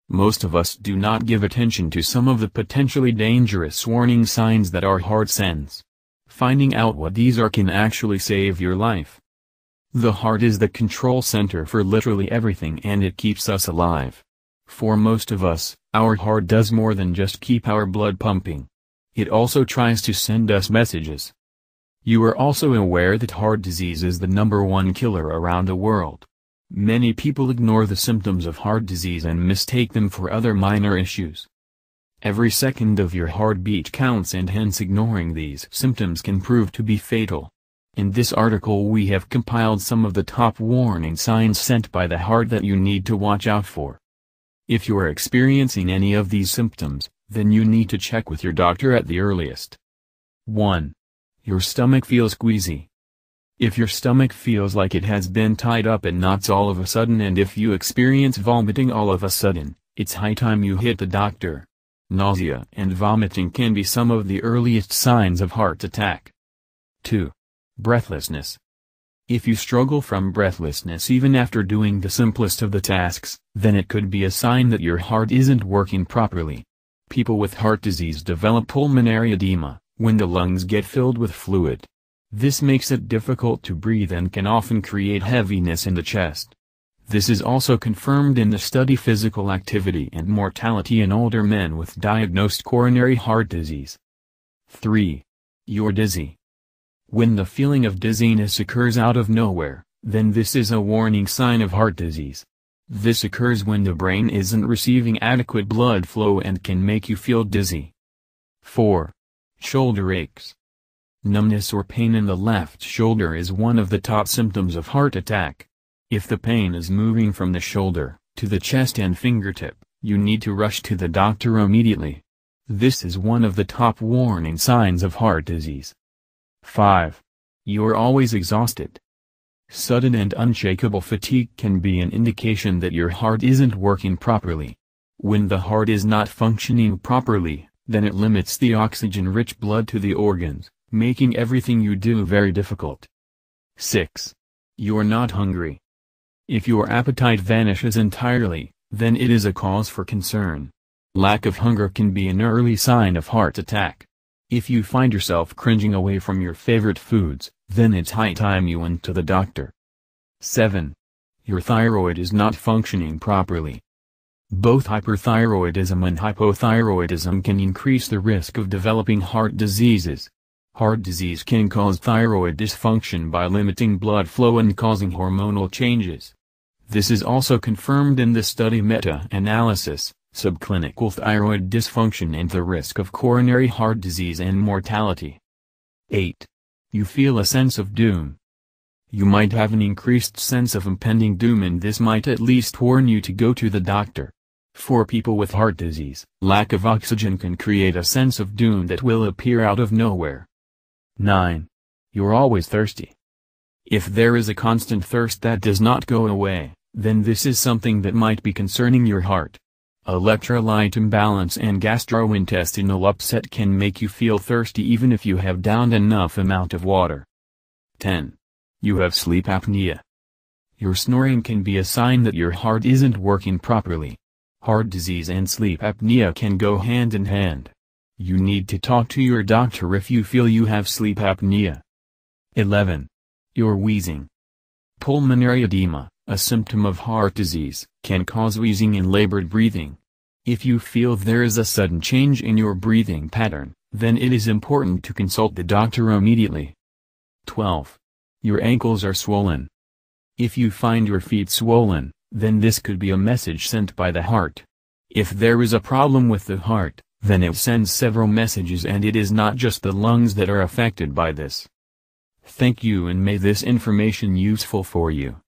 Most of us do not give attention to some of the potentially dangerous warning signs that our heart sends. Finding out what these are can actually save your life. The heart is the control center for literally everything, and it keeps us alive. For most of us, our heart does more than just keep our blood pumping. It also tries to send us messages. You are also aware that heart disease is the #1 killer around the world. Many people ignore the symptoms of heart disease and mistake them for other minor issues. Every second of your heartbeat counts, and hence ignoring these symptoms can prove to be fatal. In this article we have compiled some of the top warning signs sent by the heart that you need to watch out for. If you are experiencing any of these symptoms, then you need to check with your doctor at the earliest. 1. Your stomach feels squeezy. If your stomach feels like it has been tied up in knots all of a sudden, and if you experience vomiting all of a sudden, it's high time you hit the doctor. Nausea and vomiting can be some of the earliest signs of heart attack. 2. Breathlessness. If you struggle from breathlessness even after doing the simplest of the tasks, then it could be a sign that your heart isn't working properly. People with heart disease develop pulmonary edema, when the lungs get filled with fluid. This makes it difficult to breathe and can often create heaviness in the chest. This is also confirmed in the study Physical Activity and Mortality in Older Men with Diagnosed Coronary Heart Disease. 3. You're dizzy. When the feeling of dizziness occurs out of nowhere, then this is a warning sign of heart disease. This occurs when the brain isn't receiving adequate blood flow and can make you feel dizzy. 4. Shoulder aches. Numbness or pain in the left shoulder is one of the top symptoms of heart attack. If the pain is moving from the shoulder to the chest and fingertip, you need to rush to the doctor immediately. This is one of the top warning signs of heart disease. 5. You're always exhausted. Sudden and unshakable fatigue can be an indication that your heart isn't working properly. When the heart is not functioning properly, then it limits the oxygen-rich blood to the organs, making everything you do very difficult. 6. You're not hungry. If your appetite vanishes entirely, then it is a cause for concern. Lack of hunger can be an early sign of heart attack. If you find yourself cringing away from your favorite foods, then it's high time you went to the doctor. 7. Your thyroid is not functioning properly. Both hyperthyroidism and hypothyroidism can increase the risk of developing heart diseases. Heart disease can cause thyroid dysfunction by limiting blood flow and causing hormonal changes. This is also confirmed in the study Meta-analysis, Subclinical Thyroid Dysfunction and the Risk of Coronary Heart Disease and Mortality. 8. You feel a sense of doom. You might have an increased sense of impending doom, and this might at least warn you to go to the doctor. For people with heart disease, lack of oxygen can create a sense of doom that will appear out of nowhere. 9. You're always thirsty. If there is a constant thirst that does not go away, then this is something that might be concerning your heart. Electrolyte imbalance and gastrointestinal upset can make you feel thirsty even if you have downed enough amount of water. 10. You have sleep apnea. Your snoring can be a sign that your heart isn't working properly. Heart disease and sleep apnea can go hand in hand. You need to talk to your doctor if you feel you have sleep apnea. 11. You're wheezing. Pulmonary edema, a symptom of heart disease, can cause wheezing and labored breathing. If you feel there is a sudden change in your breathing pattern, then it is important to consult the doctor immediately. 12. Your ankles are swollen. If you find your feet swollen, then this could be a message sent by the heart. If there is a problem with the heart, then it sends several messages, and it is not just the lungs that are affected by this. Thank you, and may this information useful for you.